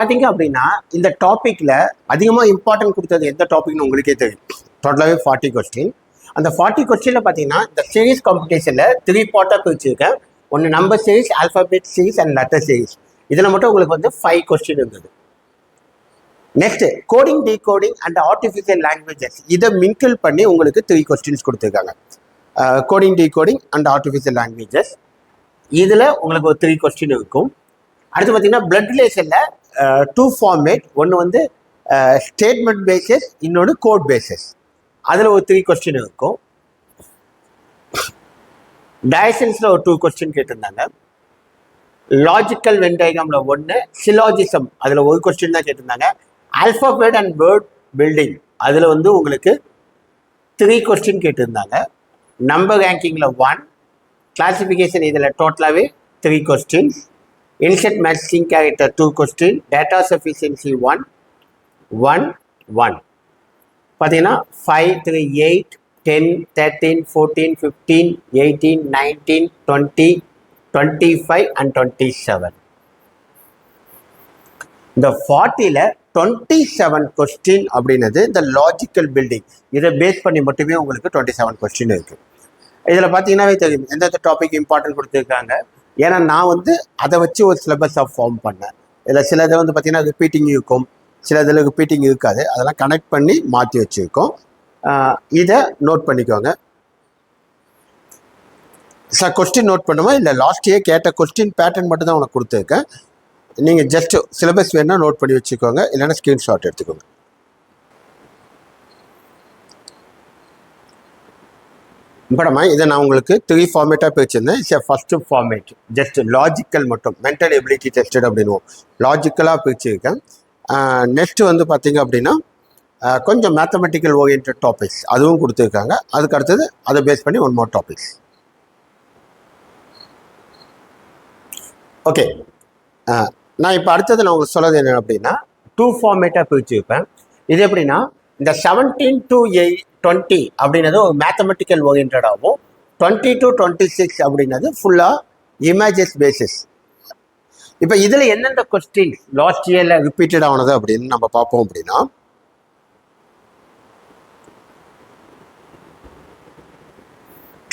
பார்த்தீங்க அப்படின்னா இந்த டாப்பிக்கில் அதிகமாக இம்பார்ட்டன்ட் கொடுத்தது எந்த டாபிக்னு உங்களுக்கே தெரியும். டோட்டலாகவே 40 கொஸ்டின். அந்த 40 கொஸ்டினில் பார்த்தீங்கன்னா இந்த சீரீஸ் காம்படிஷனில் 3 பார்ட்டாக பிரிச்சிருக்கேன். ஒன்று number series, alphabet series and letter series. இதில் மட்டும் உங்களுக்கு வந்து 5 கொஸ்டின் இருந்தது. Next coding, decoding and artificial languages, இதை மிங்கிள் பண்ணி உங்களுக்கு 3 கொஸ்டின்ஸ் கொடுத்துருக்காங்க. Coding, decoding and artificial languages இதில் உங்களுக்கு ஒரு 3 கொஸ்டின் இருக்கும். அடுத்து பார்த்தீங்கன்னா பிளட் ரிலேஷனில் 2 ஃபார்மேட், ஒன்று வந்து ஸ்டேட்மெண்ட் பேசஸ், இன்னொன்று கோட் பேசஸ். அதில் ஒரு 3 கொஸ்டின் இருக்கும். டயசன்ஸில் ஒரு 2 கொஸ்டின் கேட்டிருந்தாங்க. லாஜிக்கல் வென் டயக்ராமில் 1, சிலாஜிசம் அதில் ஒரு கொஸ்டின் தான் கேட்டிருந்தாங்க. ஆல்ஃபாபெட் அண்ட் வேர்ட் பில்டிங் அதில் வந்து உங்களுக்கு 3 கொஸ்டின் கேட்டிருந்தாங்க. நம்பர் ரேங்கிங்கில் 1, கிளாசிஃபிகேஷன் இதில் டோட்டலாகவே 3 questions. Insert matching character 2 question, data sufficiency 1, 1, 1. பார்த்தீங்கன்னா 5, 3, 8, 10, 13, 14, 15, 18, 19, 20, 25 and 27. இந்த 40ல் 27 கொஸ்டின் அப்படின்னது இந்த லாஜிக்கல் பில்டிங், இதை பேஸ் பண்ணி மட்டுமே உங்களுக்கு 27 கொஸ்டின் இருக்குது. இதில் பார்த்தீங்கன்னாவே தெரியும் எந்தெந்த டாபிக் இம்பார்ட்டன்ட் கொடுத்துருக்காங்க. ஏன்னா நான் வந்து அதை வச்சு ஒரு சிலபஸாக ஃபார்ம் பண்ணேன். இதில் சில இதை வந்து பார்த்திங்கன்னா ரிப்பீட்டிங் இருக்கும், சில இதில் ரிப்பீட்டிங் இருக்காது. அதெல்லாம் கனெக்ட் பண்ணி மாற்றி வச்சுருக்கோம். இதை நோட் பண்ணிக்கோங்க சார். கொஸ்டின் நோட் பண்ணுவோம். இல்லை லாஸ்ட் இயர் கேட்ட கொஸ்டின் பேட்டர்ன் மட்டும் தான் உனக்கு கொடுத்துருக்கேன். நீங்கள் ஜஸ்ட் சிலபஸ் வேணால் நோட் பண்ணி வச்சுக்கோங்க, இல்லைன்னா ஸ்க்ரீன்ஷாட் எடுத்துக்கோங்க. படமா இதை நான் உங்களுக்கு 3 ஃபார்மேட்டாக பிரிச்சிருந்தேன். ஃபஸ்ட்டு ஃபார்மேட் ஜஸ்ட் லாஜிக்கல் மட்டும், மென்டல் எபிலிட்டி டெஸ்டட் அப்படின்னுவோம், லாஜிக்கலாக பிரிச்சிருக்கேன். நெக்ஸ்ட்டு வந்து பார்த்தீங்க அப்படின்னா கொஞ்சம் மேத்தமெட்டிக்கல் ஓரியன்ட் டாபிக்ஸ் அதுவும் கொடுத்துருக்காங்க. அதுக்கு அடுத்தது அதை பேஸ் பண்ணி 1 more டாபிக்ஸ். ஓகே, நான் இப்போ அடுத்தது நான் உங்களுக்கு சொல்கிறது என்ன அப்படின்னா 2 ஃபார்மேட்டாக பிரிச்சிருப்பேன். இது எப்படின்னா இந்த 17 to 20 அப்படின்னது ஒரு மேத்தமெட்டிக்கல் ஓரியன்டாகவும், 20 to 26 அப்படின்னது ஃபுல்லாக இமேஜஸ் பேசிஸ். இப்போ இதில் எந்தெந்த கொஸ்டின் லாஸ்ட் இயரில் ரிப்பீட்டட் ஆனது அப்படின்னு நம்ம பார்ப்போம். அப்படின்னா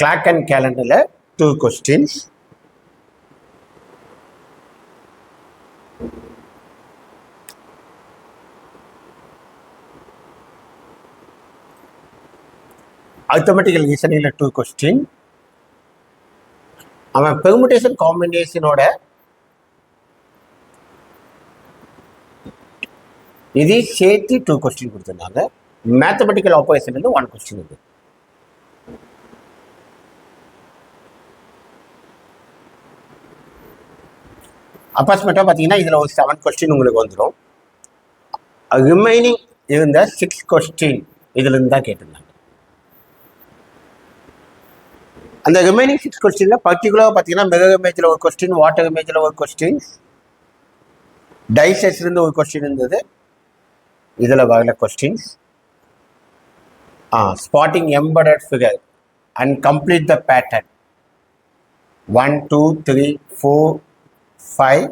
கிளாக் அண்ட் கேலண்டரில் 2 கொஸ்டின்ஸ், அரித்மெட்டிக்கல் ரீசனிங்கில் 2 கொஸ்டின், அவன் பெர்முடேஷன் காம்பினேஷனோட இது சேர்த்து 2 கொஸ்டின் கொடுத்துருந்தாங்க. மேத்தமெட்டிக்கல் ஆப்பரேஷன் வந்து 1 கொஸ்டின் இது. அப்பார்ட்மெண்ட்டாக பார்த்தீங்கன்னா இதில் ஒரு 7 கொஸ்டின் உங்களுக்கு வந்துடும். ரிமைனிங் இருந்த 6 கொஸ்டின் இதிலிருந்து தான் கேட்டிருந்தாங்க. அந்த ரிமைனிங் 6 கொஸ்டினில் பர்டிகுலராக பார்த்தீங்கன்னா மிரர் இமேஜில் ஒரு கொஸ்டின், வாட்டர் இமேஜில் ஒரு கொஸ்டின், டைசஸ்லேருந்து ஒரு கொஸ்டின் இருந்தது. இதில் வரல questions. Spotting embedded figure and complete the pattern 1, 2, 3, 4, 5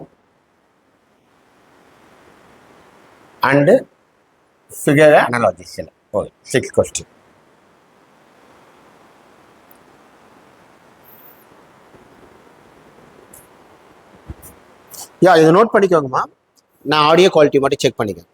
and figure அனாலஜிஸில் ஒரு 6 கொஸ்டின். இதை நோட் பண்ணிக்கோங்கம்மா. நான் ஆடியோ குவாலிட்டி மட்டும் செக் பண்ணிக்கேன்.